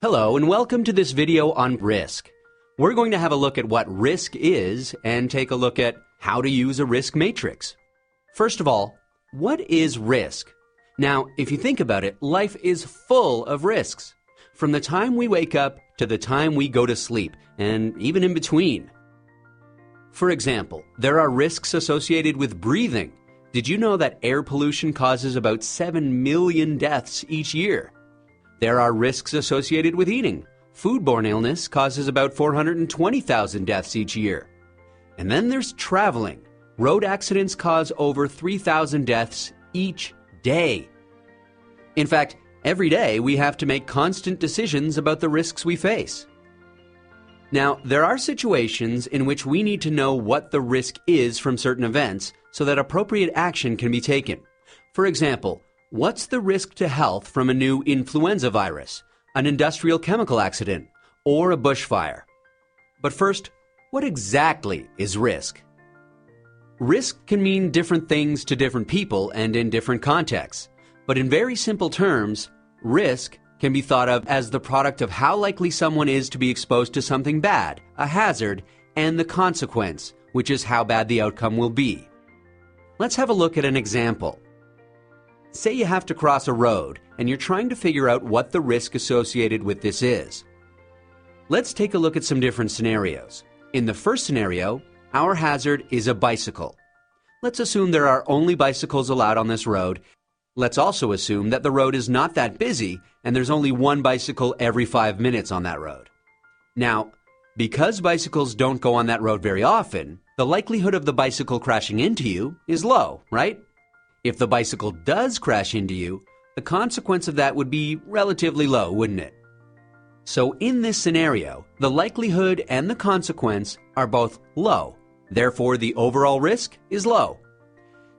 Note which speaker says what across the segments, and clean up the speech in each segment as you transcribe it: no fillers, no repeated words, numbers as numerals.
Speaker 1: Hello and welcome to this video on risk. We're going to have a look at what risk is and take a look at how to use a risk matrix. First of all, what is risk? Now, if you think about it, life is full of risks. From the time we wake up to the time we go to sleep, and even in between. For example, there are risks associated with breathing. Did you know that air pollution causes about 7 million deaths each year? There are risks associated with eating. Foodborne illness causes about 420,000 deaths each year. And then there's traveling. Road accidents cause over 3,000 deaths each day. In fact, every day we have to make constant decisions about the risks we face. Now, there are situations in which we need to know what the risk is from certain events so that appropriate action can be taken. For example, what's the risk to health from a new influenza virus, an industrial chemical accident, or a bushfire? But first, what exactly is risk? Risk can mean different things to different people and in different contexts. But in very simple terms, risk can be thought of as the product of how likely someone is to be exposed to something bad, a hazard, and the consequence, which is how bad the outcome will be. Let's have a look at an example. Say you have to cross a road and you're trying to figure out what the risk associated with this is. Let's take a look at some different scenarios. In the first scenario, our hazard is a bicycle. Let's assume there are only bicycles allowed on this road. Let's also assume that the road is not that busy and there's only one bicycle every 5 minutes on that road. Now, because bicycles don't go on that road very often, the likelihood of the bicycle crashing into you is low, right? If the bicycle does crash into you, the consequence of that would be relatively low, wouldn't it? So in this scenario, the likelihood and the consequence are both low. Therefore, the overall risk is low.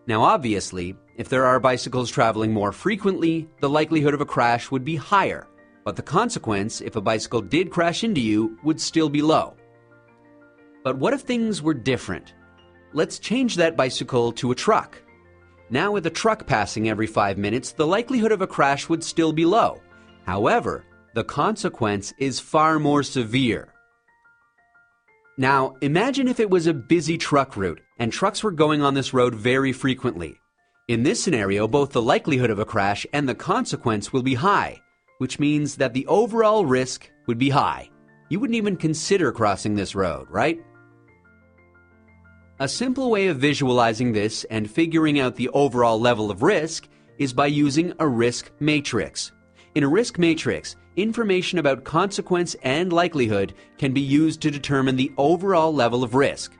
Speaker 1: Now, obviously, if there are bicycles traveling more frequently, the likelihood of a crash would be higher. But the consequence, if a bicycle did crash into you, would still be low. But what if things were different? Let's change that bicycle to a truck. Now, with a truck passing every 5 minutes, the likelihood of a crash would still be low. However, the consequence is far more severe. Now, imagine if it was a busy truck route and trucks were going on this road very frequently. In this scenario, both the likelihood of a crash and the consequence will be high, which means that the overall risk would be high. You wouldn't even consider crossing this road, right? A simple way of visualizing this and figuring out the overall level of risk is by using a risk matrix. In a risk matrix, information about consequence and likelihood can be used to determine the overall level of risk.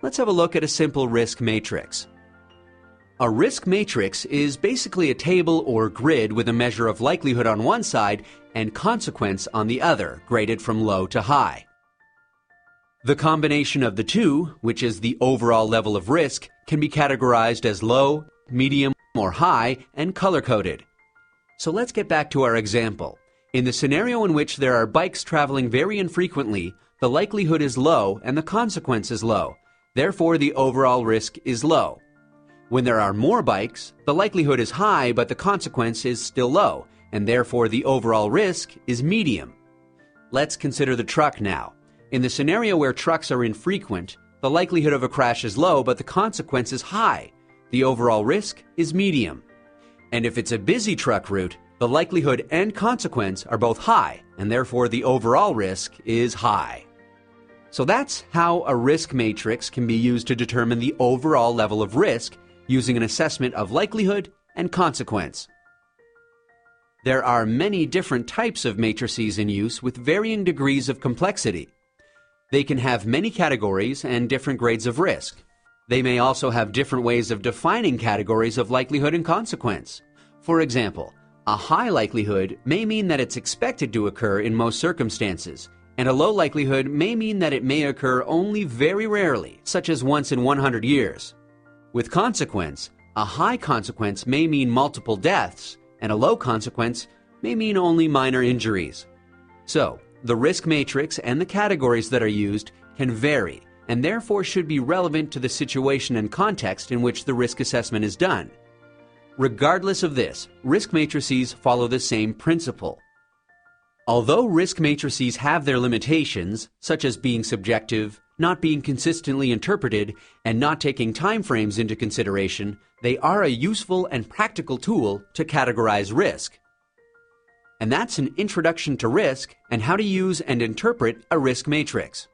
Speaker 1: Let's have a look at a simple risk matrix. A risk matrix is basically a table or grid with a measure of likelihood on one side and consequence on the other, graded from low to high. The combination of the two, which is the overall level of risk, can be categorized as low, medium, or high, and color-coded. So let's get back to our example. In the scenario in which there are bikes traveling very infrequently, the likelihood is low and the consequence is low. Therefore, the overall risk is low. When there are more bikes, the likelihood is high, but the consequence is still low, and therefore the overall risk is medium. Let's consider the truck now. In the scenario where trucks are infrequent, the likelihood of a crash is low, but the consequence is high. The overall risk is medium. And if it's a busy truck route, the likelihood and consequence are both high, and therefore the overall risk is high. So that's how a risk matrix can be used to determine the overall level of risk using an assessment of likelihood and consequence. There are many different types of matrices in use with varying degrees of complexity. They can have many categories and different grades of risk. They may also have different ways of defining categories of likelihood and consequence. For example, a high likelihood may mean that it's expected to occur in most circumstances, and a low likelihood may mean that it may occur only very rarely, such as once in 100 years. With consequence, a high consequence may mean multiple deaths, and a low consequence may mean only minor injuries. So, the risk matrix and the categories that are used can vary and therefore should be relevant to the situation and context in which the risk assessment is done. Regardless of this, risk matrices follow the same principle. Although risk matrices have their limitations, such as being subjective, not being consistently interpreted, and not taking time frames into consideration, they are a useful and practical tool to categorize risk. And that's an introduction to risk and how to use and interpret a risk matrix.